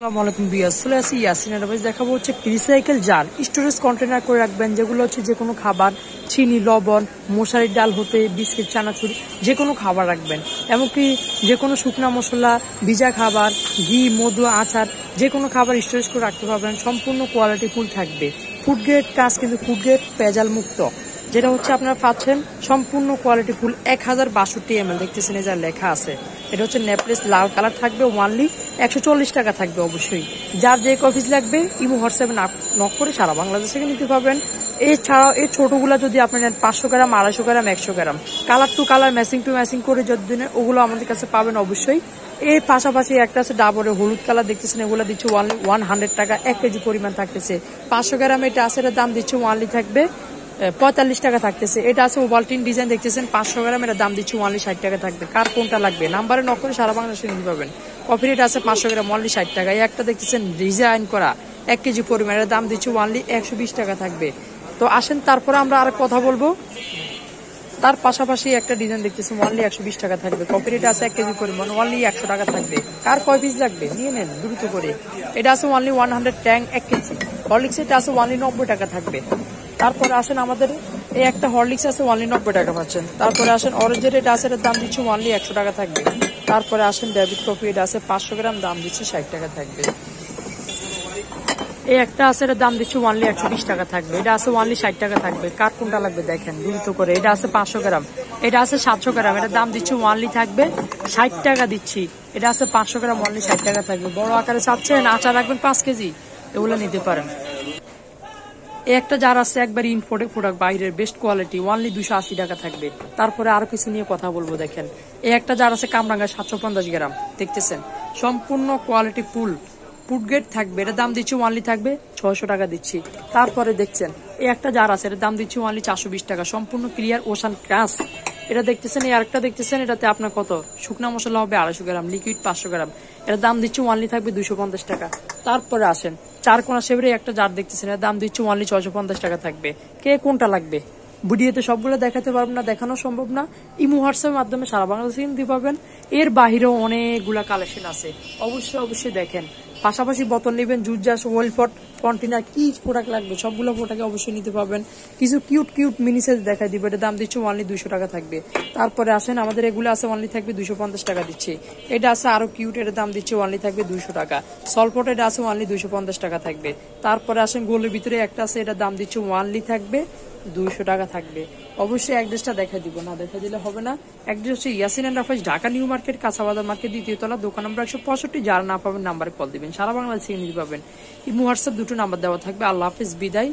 আসসালামু আলাইকুম ভিউয়ার্স, চলে আসি ইয়াসিন এন্টারপ্রাইজ। দেখাবো হচ্ছে রিসাইকেল জার স্টোরেজ কন্টেনার করে রাখবেন, যেগুলো হচ্ছে যে কোনো খাবার, চিনি, লবণ, মশারির ডাল হতে বিস্কিট, চানাচুর, যে কোনো খাবার রাখবেন। এমনকি যে কোনো শুকনা মশলা, ভিজা খাবার, ঘি, মধু, আচার, যে কোনো খাবার স্টোরেজ করে রাখতে পারবেন। সম্পূর্ণ কোয়ালিটি ফুল থাকবে। ফুড গ্রেড কাজ, কিন্তু ফুড গ্রেড পেজাল মুক্ত, যেটা হচ্ছে আপনারা পাচ্ছেন সম্পূর্ণ কোয়ালিটি ফুল 1062 ml। দেখতেছেন এই যা লেখা আছে, এটা হচ্ছে নেপলেস লাল কালার থাকবে, ওয়ানলি 140 টাকা থাকবে। অবশ্যই যার যে কপিস লাগবে ইমো হোয়াটসঅ্যাপে নক করে সারা বাংলাদেশ থেকে নিতে পারবেন। এছাড়াও এই ছোটগুলা যদি আপনি নেন 500 gram, 250 gram, 100 gram, colour to colour, matching to matching করে যদি নেন, ওগুলো আমাদের কাছে পাবেন অবশ্যই। এর পাশাপাশি একটা আছে ডাবরের হলুদ কালার, দেখতেছেন এগুলো দিচ্ছে ওয়ানলি 100 টাকা, 1 কেজি পরিমাণ থাকতেছে। 500 গ্রাম এটা আছে, এটার দাম দিচ্ছে ওয়ানলি থাকবে 45 টাকা থাকতেছে। এটা আছে ওভালটিন ডিজাইন, দেখতেছেন 500 গ্রাম, এর দাম দিচ্ছে ওয়ানলি 60 টাকা থাকবে। কার কোনটা লাগবে নাম্বারে নক করে সারা বাংলাদেশে নিতে পারবেন। কফি রেট আছে 500 গ্রাম, ওয়ানলি 60 টাকা। এই একটা দেখতেছেন ডিজাইন করা 1 কেজি পরিমাণ, এর দাম দিচ্ছে ওয়ানলি 120 টাকা থাকবে। তো আসেন তারপরে আমরা আর কথা বলবো। তার পাশাপাশি একটা ডিজাইন দেখতেছেন ওয়ানলি 120 টাকা থাকবে। কফি রেট আছে 1 কেজি পরিমাণ, ওয়ানলি 100 টাকা থাকবে। কার কয় পিস লাগবে নিয়ে নেন দ্রুত করে। এটা আছে ওয়ানলি 100 ট্যাং 1 কেজি। হরলিক্স এটা আছে ওয়ানলি 90 টাকা থাকবে। তারপরে আসেন আমাদের এই একটা হরলিক্স আছে ওয়ানলি 90 টাকা পাচ্ছেন। তারপরে আসেন অরেঞ্জের এটা আছে, এটার দাম দিচ্ছে ওয়ানলি 100 টাকা থাকবে। তারপরে আসেন ডেভিড কফি, এটা আছে 500 গ্রাম, দাম দিচ্ছে 60 টাকা থাকবে। এই একটা আছে, এটার দাম দিচ্ছে ওয়ানলি 120 টাকা থাকবে। এটা আছে ওয়ানলি 60 টাকা থাকবে। কার কোনটা লাগবে দেখেন দ্রুত করে। এটা আছে 500 গ্রাম, এটা আছে 700 গ্রাম, এটার দাম দিচ্ছে ওয়ানলি থাকবে 60 টাকা দিচ্ছি। এটা আছে 500 গ্রাম, ওয়ানলি 60 টাকা থাকবে। বড় আকারে চাচ্ছেন, আচার রাখবেন 5 কেজি, এগুলো নিতে পারেন। এই একটা জার আছে একবার ইম্পোর্টেড প্রোডাক্ট, বাইরের বেস্ট কোয়ালিটি, ওয়ানলি 280 টাকা থাকবে। তারপরে আরো কিছু নিয়ে কথা বলবো দেখেন। এই একটা জার আছে কামরাঙ্গা 750 গ্রাম, দেখতেছেন সম্পূর্ণ কোয়ালিটি ফুল ফুড গ্রেড থাকবে। এটার দাম দিচ্ছি ওয়ানলি থাকবে 600 টাকা দিচ্ছি। তারপরে দেখছেন এই একটা জার আছে, এটার দাম দিচ্ছি ওয়ানলি 420 টাকা, সম্পূর্ণ ক্লিয়ার ওশান কাঁচ। এটা দেখতেছেন, এই আরেকটা দেখতেছেন, এটাতে আপনার কত শুকনা মশলা হবে 250 গ্রাম, লিকুইড 500 গ্রাম, এটার দাম দিচ্ছে ওয়ানলি থাকবে 250 টাকা। তারপরে আসেন চার কোনা শেভের একটা জার দেখতেছেন, এর দাম দিচ্ছে ওয়ানলি 650 টাকা থাকবে। কে কোনটা লাগবে ভিডিওতে সবগুলো দেখাতে পারবো না, দেখানো সম্ভব না। ইমো হোয়াটসঅ্যাপের মাধ্যমে সারা বাংলাদেশে কিনতে পারবেন। এর বাহিরেও অনেকগুলা কালেকশন আছে, অবশ্যই দেখেন। পাশাপাশি বোতল নেবেন, জুস জাস, ওয়েল পট, কন্টেনার, কি প্রোডাক্ট লাগবে সবগুলো প্রোডাক্ট অবশ্যই নিতে পারবেন। কিছু কিউট মিনি সাইজ দেখাই দিব, এটার দাম দিচ্ছে ওয়ানলি 200 টাকা থাকবে। তারপরে আসেন আমাদের এগুলো আছে ওয়ানলি থাকবে 250 টাকা দিচ্ছে। এটা আছে আরো কিউট, এটার দাম দিচ্ছে ওয়ানলি থাকবে 200 টাকা। সলপট এটা আছে ওয়ানলি 250 টাকা থাকবে। তারপরে আসেন গোলের ভিতরে একটা আছে, এটার দাম দিচ্ছে ওয়ানলি থাকবে 200 টাকা থাকবে। অবশ্যই অ্যাড্রেসটা দেখা দিব, না দেখা দিলে হবে না। অ্যাড্রেস হচ্ছে Yasin enterprise, Dhaka new market, কাঁচাবাজার মার্কেট, দ্বিতীয় তলা, দোকান নম্বর 165। যারা না পাবেন নাম্বারে কল দিবেন, সারা বাংলাদেশে নিতে পারবেন। ইমো হোয়াটসঅ্যাপ দুটো নাম্বার দেওয়া থাকবে। আল্লাহ হাফেজ, বিদায়।